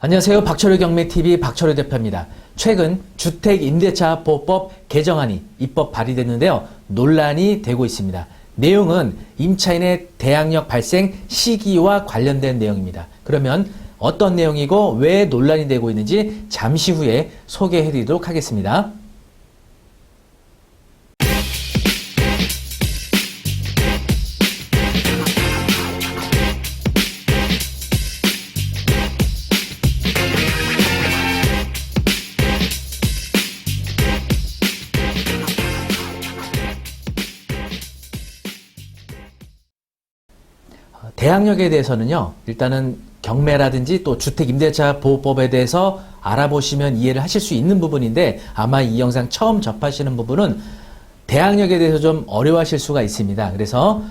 안녕하세요. 박철호 경매TV 박철호 대표입니다. 최근 주택임대차보호법 개정안이 입법 발의됐는데요. 논란이 되고 있습니다. 내용은 임차인의 대항력 발생 시기와 관련된 내용입니다. 그러면 어떤 내용이고 왜 논란이 되고 있는지 잠시 후에 소개해 드리도록 하겠습니다. 대항력에 대해서는요, 일단은 경매라든지 또 주택임대차보호법에 대해서 알아보시면 이해를 하실 수 있는 부분인데, 아마 이 영상 처음 접하시는 부분은 대항력에 대해서 좀 어려워하실 수가 있습니다. 그래서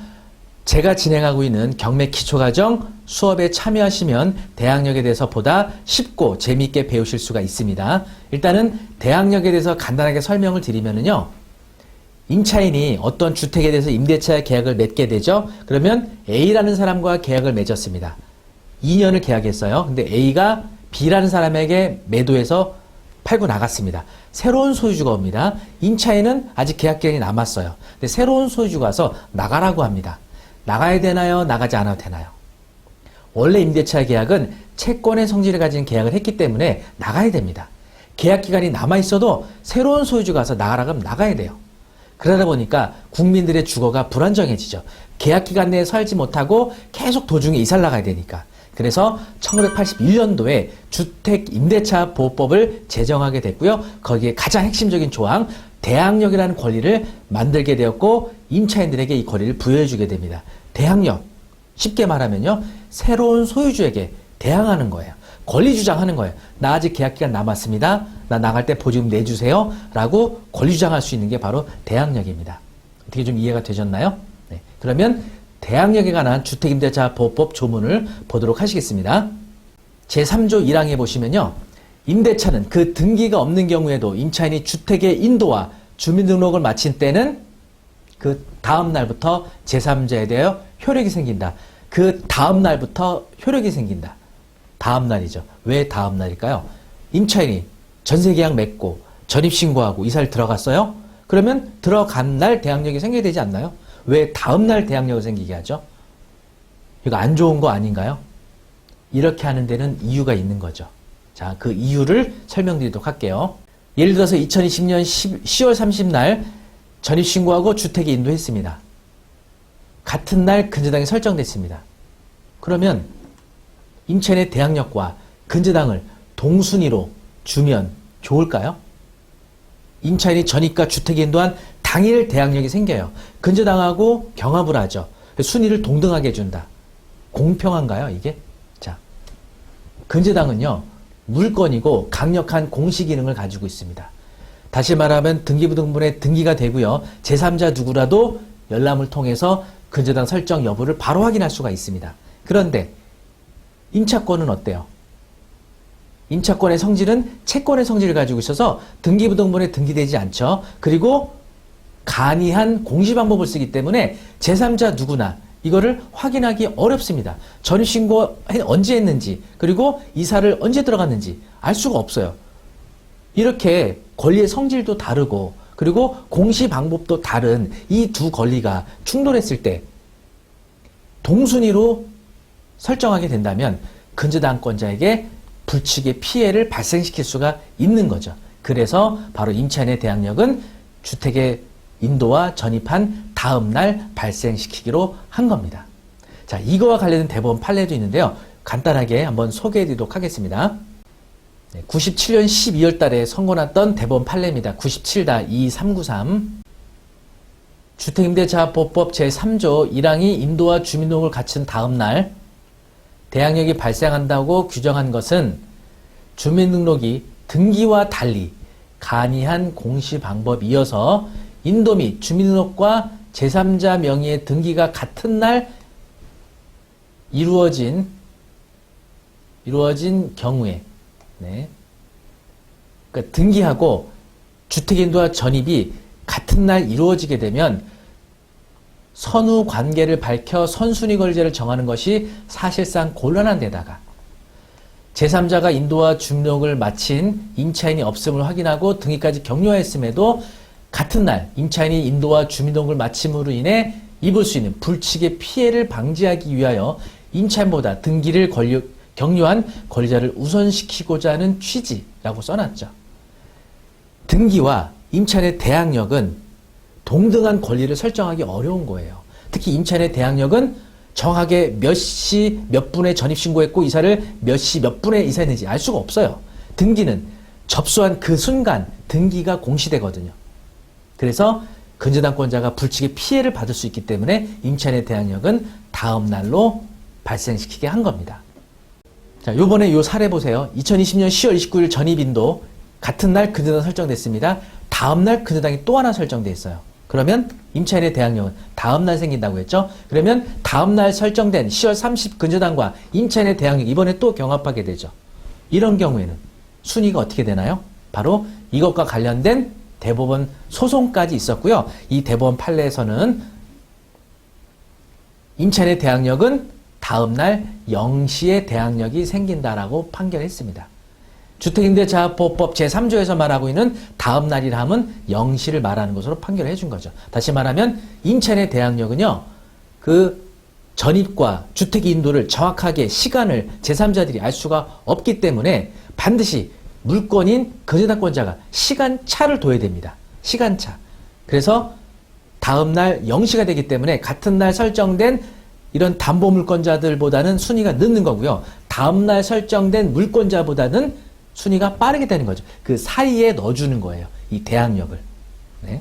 제가 진행하고 있는 경매 기초과정 수업에 참여하시면 대항력에 대해서 보다 쉽고 재미있게 배우실 수가 있습니다. 일단은 대항력에 대해서 간단하게 설명을 드리면은요, 임차인이 어떤 주택에 대해서 임대차 계약을 맺게 되죠. 그러면 A라는 사람과 계약을 맺었습니다. 2년을 계약했어요. 근데 A가 B라는 사람에게 매도해서 팔고 나갔습니다. 새로운 소유주가 옵니다. 임차인은 아직 계약 기간이 남았어요. 근데 새로운 소유주가 와서 나가라고 합니다. 나가야 되나요? 나가지 않아도 되나요? 원래 임대차 계약은 채권의 성질을 가진 계약을 했기 때문에 나가야 됩니다. 계약 기간이 남아있어도 새로운 소유주가 와서 나가라 그러면 나가야 돼요. 그러다 보니까 국민들의 주거가 불안정해지죠. 계약 기간 내에 살지 못하고 계속 도중에 이사를 나가야 되니까. 그래서 1981년도에 주택임대차보호법을 제정하게 됐고요. 거기에 가장 핵심적인 조항, 대항력이라는 권리를 만들게 되었고 임차인들에게 이 권리를 부여해주게 됩니다. 대항력, 쉽게 말하면요, 새로운 소유주에게 대항하는 거예요. 권리 주장하는 거예요. 나 아직 계약기간 남았습니다. 나 나갈 때 보증금 내주세요. 라고 권리 주장할 수 있는 게 바로 대항력입니다. 어떻게 좀 이해가 되셨나요? 네. 그러면 대항력에 관한 주택임대차보호법 조문을 보도록 하시겠습니다. 제3조 1항에 보시면요, 임대차는 그 등기가 없는 경우에도 임차인이 주택의 인도와 주민등록을 마친 때는 그 다음 날부터 제3자에 대하여 효력이 생긴다. 그 다음 날부터 효력이 생긴다. 다음 날이죠. 왜 다음 날일까요? 임차인이 전세계약 맺고 전입신고하고 이사를 들어갔어요? 그러면 들어간 날 대항력이 생겨야 되지 않나요? 왜 다음 날 대항력을 생기게 하죠? 이거 안 좋은 거 아닌가요? 이렇게 하는 데는 이유가 있는 거죠. 자, 그 이유를 설명드리도록 할게요. 예를 들어서 2020년 10월 30날 전입신고하고 주택에 인도했습니다. 같은 날 근저당이 설정됐습니다. 그러면 임차인의 대항력과 근저당을 동순위로 주면 좋을까요? 임차인이 전입과 주택에 인도한 당일 대항력이 생겨요. 근저당하고 경합을 하죠. 순위를 동등하게 해준다. 공평한가요, 이게? 자, 근저당은요, 물건이고 강력한 공시 기능을 가지고 있습니다. 다시 말하면 등기부등본에 등기가 되고요. 제3자 누구라도 열람을 통해서 근저당 설정 여부를 바로 확인할 수가 있습니다. 그런데 임차권은 어때요? 임차권의 성질은 채권의 성질을 가지고 있어서 등기부등본에 등기되지 않죠. 그리고 간이한 공시 방법을 쓰기 때문에 제3자 누구나 이거를 확인하기 어렵습니다. 전입신고 언제 했는지, 그리고 이사를 언제 들어갔는지 알 수가 없어요. 이렇게 권리의 성질도 다르고, 그리고 공시 방법도 다른 이 두 권리가 충돌했을 때 동순위로 설정하게 된다면 근저당권자에게 불측의 피해를 발생시킬 수가 있는 거죠. 그래서 바로 임차인의 대항력은 주택의 인도와 전입한 다음 날 발생시키기로 한 겁니다. 자, 이거와 관련된 대법원 판례도 있는데요. 간단하게 한번 소개해 드리도록 하겠습니다. 97년 12월 달에 선고났던 대법원 판례입니다. 97-2393. 주택임대차보호법 제3조 1항이 인도와 주민등록을 갖춘 다음 날 대항력이 발생한다고 규정한 것은 주민등록이 등기와 달리 간이한 공시 방법이어서 인도 및 주민등록과 제3자 명의의 등기가 같은 날 이루어진 경우에, 네. 그러니까 등기하고 주택인도와 전입이 같은 날 이루어지게 되면 선후 관계를 밝혀 선순위 권리제를 정하는 것이 사실상 곤란한 데다가 제3자가 인도와 주민등록을 마친 임차인이 없음을 확인하고 등기까지 격려했음에도 같은 날 임차인이 인도와 주민등록을 마침으로 인해 입을 수 있는 불칙의 피해를 방지하기 위하여 임차인보다 등기를 격려한 권리자를 우선시키고자 하는 취지라고 써놨죠. 등기와 임차인의 대항력은 동등한 권리를 설정하기 어려운 거예요. 특히 임차인의 대항력은 정확하게 몇 시 몇 분에 전입신고했고 이사를 몇 시 몇 분에 이사했는지 알 수가 없어요. 등기는 접수한 그 순간 등기가 공시되거든요. 그래서 근저당권자가 불칙의 피해를 받을 수 있기 때문에 임차인의 대항력은 다음 날로 발생시키게 한 겁니다. 자, 요번에 요 사례 보세요. 2020년 10월 29일 전입인도 같은 날 근저당 설정됐습니다. 다음 날 근저당이 또 하나 설정돼 있어요. 그러면 임차인의 대항력은 다음 날 생긴다고 했죠. 그러면 다음 날 설정된 10월 30 근저당과 임차인의 대항력 이번에 또 경합하게 되죠. 이런 경우에는 순위가 어떻게 되나요? 바로 이것과 관련된 대법원 소송까지 있었고요. 이 대법원 판례에서는 임차인의 대항력은 다음 날 0시에 대항력이 생긴다라고 판결했습니다. 주택임대차보호법 제3조에서 말하고 있는 다음 날이라 함은 0시를 말하는 것으로 판결을 해준 거죠. 다시 말하면 임차인의 대항력은요, 그 전입과 주택 인도를 정확하게 시간을 제3자들이 알 수가 없기 때문에 반드시 물건인 근저당권자가 시간차를 둬야 됩니다. 시간차. 그래서 다음 날 0시가 되기 때문에 같은 날 설정된 이런 담보물권자들보다는 순위가 늦는 거고요. 다음 날 설정된 물권자보다는 순위가 빠르게 되는 거죠. 그 사이에 넣어주는 거예요. 이 대항력을. 네.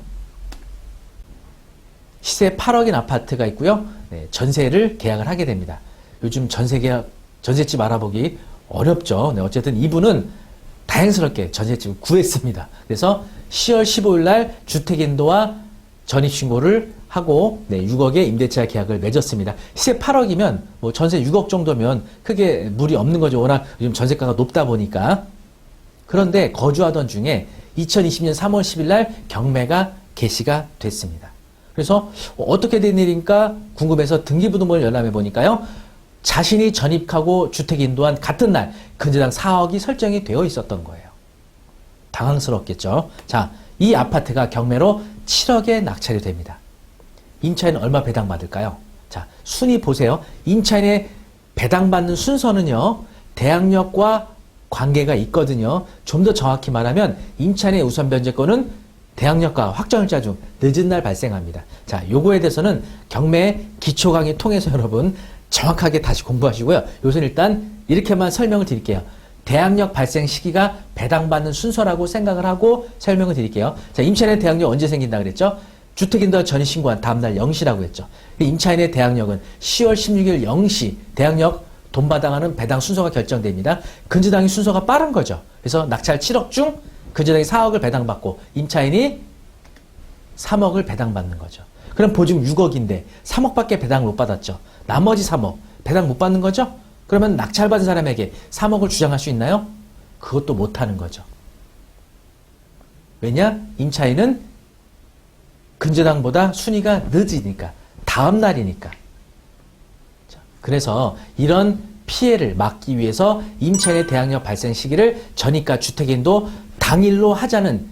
시세 8억인 아파트가 있고요. 네, 전세를 계약을 하게 됩니다. 요즘 전세집 알아보기 어렵죠. 네, 어쨌든 이분은 다행스럽게 전세집을 구했습니다. 그래서 10월 15일 날 주택인도와 전입신고를 하고 6억의 임대차 계약을 맺었습니다. 시세 8억이면 뭐 전세 6억 정도면 크게 무리 없는 거죠. 워낙 요즘 전세가가 높다 보니까. 그런데 거주하던 중에 2020년 3월 10일 날 경매가 개시가 됐습니다. 그래서 어떻게 된 일인가 궁금해서 등기부등본을 열람해 보니까요. 자신이 전입하고 주택 인도한 같은 날 근저당 4억이 설정이 되어 있었던 거예요. 당황스럽겠죠. 자, 이 아파트가 경매로 7억에 낙찰이 됩니다. 임차인은 얼마 배당받을까요? 자, 순위 보세요. 임차인의 배당받는 순서는요. 대항력과 관계가 있거든요. 좀 더 정확히 말하면 임차인의 우선 변제권은 대항력과 확정일자 중 늦은 날 발생합니다. 자, 요거에 대해서는 경매 기초 강의 통해서 여러분 정확하게 다시 공부하시고요. 요새는 일단 이렇게만 설명을 드릴게요. 대항력 발생 시기가 배당받는 순서라고 생각을 하고 설명을 드릴게요. 자, 임차인의 대항력 언제 생긴다 그랬죠? 주택인도 전입신고한 다음날 0시라고 했죠. 임차인의 대항력은 10월 16일 0시 대항력 돈바당하는 배당 순서가 결정됩니다. 근저당의 순서가 빠른 거죠. 그래서 낙찰 7억 중 근저당이 4억을 배당받고 임차인이 3억을 배당받는 거죠. 그럼 보증 6억인데 3억밖에 배당을 못 받았죠. 나머지 3억 배당 못 받는 거죠? 그러면 낙찰받은 사람에게 3억을 주장할 수 있나요? 그것도 못하는 거죠. 왜냐? 임차인은 근저당보다 순위가 늦으니까, 다음 날이니까. 그래서 이런 피해를 막기 위해서 임차인의 대항력 발생 시기를 전입과 주택인도 당일로 하자는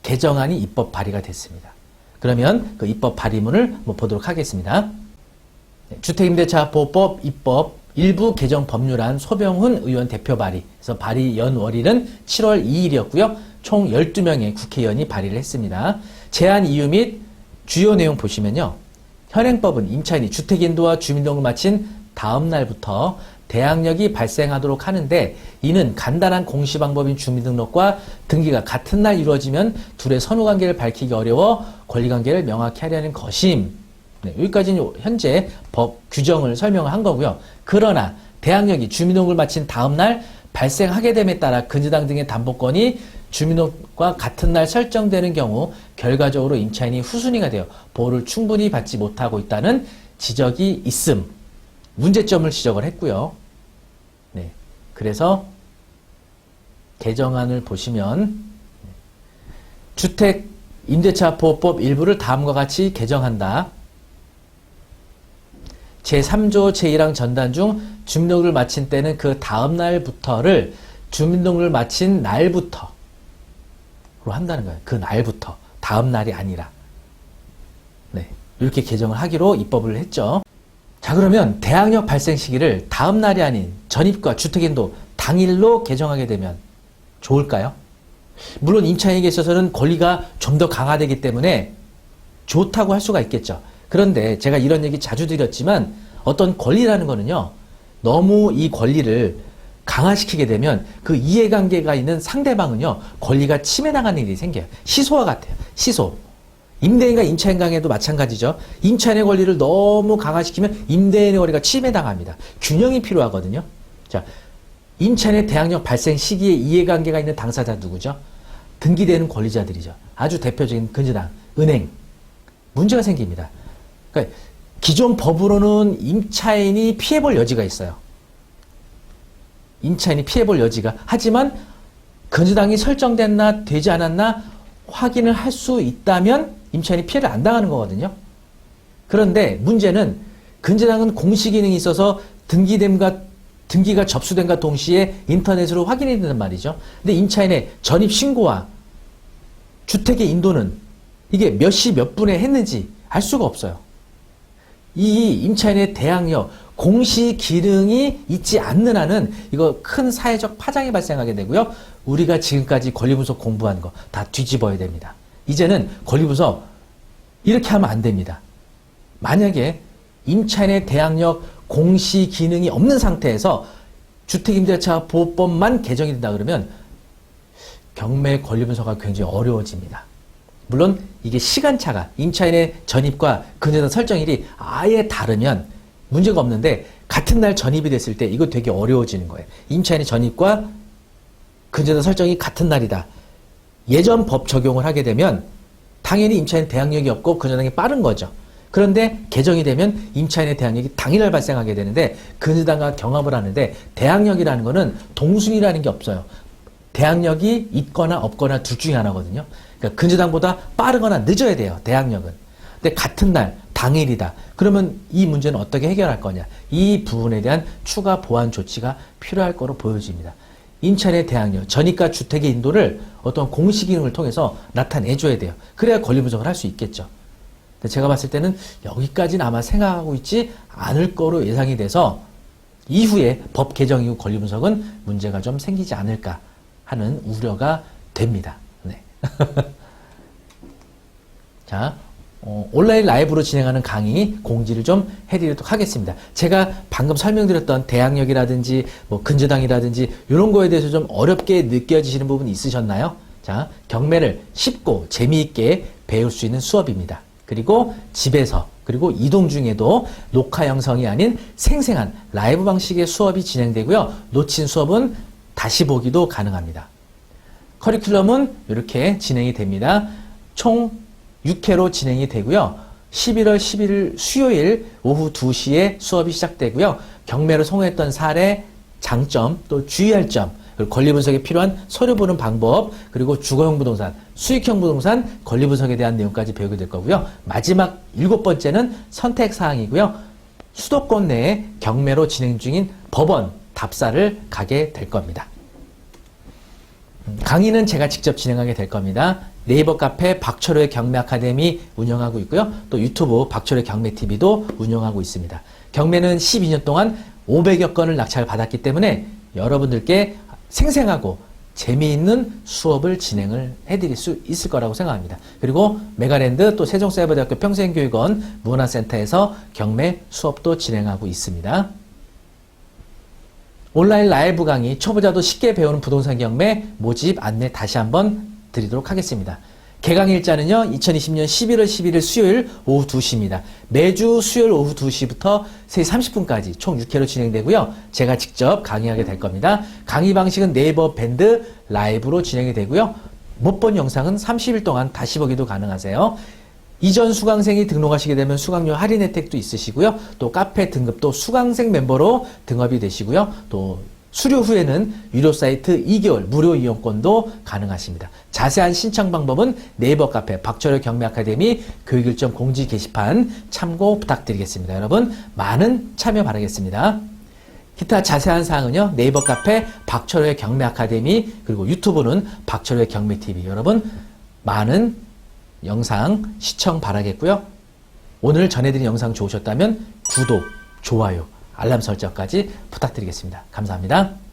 개정안이 입법 발의가 됐습니다. 그러면 그 입법 발의문을 한번 보도록 하겠습니다. 주택임대차보호법 입법 일부 개정 법률안 소병훈 의원 대표 발의. 그래서 발의 연월일은 7월 2일이었고요. 총 12명의 국회의원이 발의를 했습니다. 제안 이유 및 주요 내용 보시면요. 현행법은 임차인이 주택인도와 주민등록을 마친 다음 날부터 대항력이 발생하도록 하는데 이는 간단한 공시 방법인 주민등록과 등기가 같은 날 이루어지면 둘의 선후관계를 밝히기 어려워 권리관계를 명확히 하려는 것임. 네, 여기까지는 현재 법 규정을 설명을 한 거고요. 그러나 대항력이 주민등록을 마친 다음 날 발생하게 됨에 따라 근저당 등의 담보권이 주민등록과 같은 날 설정되는 경우 결과적으로 임차인이 후순위가 되어 보호를 충분히 받지 못하고 있다는 지적이 있음. 문제점을 지적을 했고요. 네, 그래서 개정안을 보시면 주택 임대차 보호법 일부를 다음과 같이 개정한다. 제3조 제1항 전단 중 주민등록을 마친 때는 그 다음 날부터를 주민등록을 마친 날부터로 한다는 거예요. 그 날부터. 다음 날이 아니라. 네. 이렇게 개정을 하기로 입법을 했죠. 자, 그러면 대항력 발생 시기를 다음 날이 아닌 전입과 주택인도 당일로 개정하게 되면 좋을까요? 물론 임차인에게 있어서는 권리가 좀 더 강화되기 때문에 좋다고 할 수가 있겠죠. 그런데 제가 이런 얘기 자주 드렸지만 어떤 권리라는 거는요, 너무 이 권리를 강화시키게 되면 그 이해관계가 있는 상대방은요, 권리가 침해당하는 일이 생겨요. 시소와 같아요. 시소. 임대인과 임차인 간에도 마찬가지죠. 임차인의 권리를 너무 강화시키면 임대인의 권리가 침해당합니다. 균형이 필요하거든요. 자, 임차인의 대항력 발생 시기에 이해관계가 있는 당사자 누구죠? 등기되는 권리자들이죠. 아주 대표적인 근저당, 은행. 문제가 생깁니다. 그러니까 기존 법으로는 임차인이 피해볼 여지가 있어요. 임차인이 피해볼 여지가. 하지만 근저당이 설정됐나 되지 않았나 확인을 할 수 있다면 임차인이 피해를 안 당하는 거거든요. 그런데 문제는 근저당은 공시 기능이 있어서 등기가 접수된과 동시에 인터넷으로 확인이 된단 말이죠. 근데 임차인의 전입 신고와 주택의 인도는 이게 몇 시 몇 분에 했는지 알 수가 없어요. 이 임차인의 대항력, 공시 기능이 있지 않는 한은 이거 큰 사회적 파장이 발생하게 되고요. 우리가 지금까지 권리분석 공부한 거 다 뒤집어야 됩니다. 이제는 권리분석 이렇게 하면 안 됩니다. 만약에 임차인의 대항력 공시 기능이 없는 상태에서 주택임대차 보호법만 개정이 된다 그러면 경매 권리분석가 굉장히 어려워집니다. 물론 이게 시간차가 임차인의 전입과 근저당 설정일이 아예 다르면 문제가 없는데 같은 날 전입이 됐을 때 이거 되게 어려워지는 거예요. 임차인의 전입과 근저당 설정이 같은 날이다. 예전 법 적용을 하게 되면 당연히 임차인 대항력이 없고 근저당이 빠른 거죠. 그런데 개정이 되면 임차인의 대항력이 당일날 발생하게 되는데 근저당과 경합을 하는데 대항력이라는 거는 동순위라는 게 없어요. 대항력이 있거나 없거나 둘 중에 하나거든요. 그러니까 근저당보다 빠르거나 늦어야 돼요. 대항력은. 근데 같은 날 당일이다. 그러면 이 문제는 어떻게 해결할 거냐. 이 부분에 대한 추가 보완 조치가 필요할 거로 보여집니다. 임차인의 대항력, 전입과 주택의 인도를 어떤 공시 기능을 통해서 나타내줘야 돼요. 그래야 권리 분석을 할 수 있겠죠. 근데 제가 봤을 때는 여기까지는 아마 생각하고 있지 않을 거로 예상이 돼서 이후에 법 개정 이후 권리 분석은 문제가 좀 생기지 않을까 하는 우려가 됩니다. 네. 자, 온라인 라이브로 진행하는 강의 공지를 좀 해드리도록 하겠습니다. 제가 방금 설명드렸던 대항력이라든지 뭐 근저당이라든지 이런 거에 대해서 좀 어렵게 느껴지시는 부분이 있으셨나요? 자, 경매를 쉽고 재미있게 배울 수 있는 수업입니다. 그리고 집에서 그리고 이동 중에도 녹화 영상이 아닌 생생한 라이브 방식의 수업이 진행되고요. 놓친 수업은 다시 보기도 가능합니다. 커리큘럼은 이렇게 진행이 됩니다. 총 6회로 진행이 되고요. 11월 11일 수요일 오후 2시에 수업이 시작되고요. 경매를 성공했던 사례, 장점, 또 주의할 점, 그리고 권리 분석에 필요한 서류 보는 방법, 그리고 주거용 부동산, 수익형 부동산, 권리 분석에 대한 내용까지 배우게 될 거고요. 마지막 7번째는 선택사항이고요. 수도권 내에 경매로 진행 중인 법원 답사를 가게 될 겁니다. 강의는 제가 직접 진행하게 될 겁니다. 네이버 카페 박철호의 경매 아카데미 운영하고 있고요. 또 유튜브 박철호의 경매 TV도 운영하고 있습니다. 경매는 12년 동안 500여 건을 낙찰을 받았기 때문에 여러분들께 생생하고 재미있는 수업을 진행을 해드릴 수 있을 거라고 생각합니다. 그리고 메가랜드 또 세종사이버대학교 평생교육원 문화센터에서 경매 수업도 진행하고 있습니다. 온라인 라이브 강의 초보자도 쉽게 배우는 부동산 경매 모집 안내 다시 한번 드리도록 하겠습니다. 개강 일자는요. 2020년 11월 11일 수요일 오후 2시입니다. 매주 수요일 오후 2시부터 3시 30분까지 총 6회로 진행되고요. 제가 직접 강의하게 될 겁니다. 강의 방식은 네이버 밴드 라이브로 진행이 되고요. 못 본 영상은 30일 동안 다시 보기도 가능하세요. 이전 수강생이 등록하시게 되면 수강료 할인 혜택도 있으시고요. 또 카페 등급도 수강생 멤버로 등업이 되시고요. 또 수료 후에는 유료 사이트 2개월 무료 이용권도 가능하십니다. 자세한 신청 방법은 네이버 카페 박철효 경매 아카데미 교육 일정 공지 게시판 참고 부탁드리겠습니다. 여러분 많은 참여 바라겠습니다. 기타 자세한 사항은요, 네이버 카페 박철효의 경매 아카데미, 그리고 유튜브는 박철효의 경매 TV. 여러분 많은 영상 시청 바라겠고요. 오늘 전해드린 영상 좋으셨다면 구독, 좋아요, 알람 설정까지 부탁드리겠습니다. 감사합니다.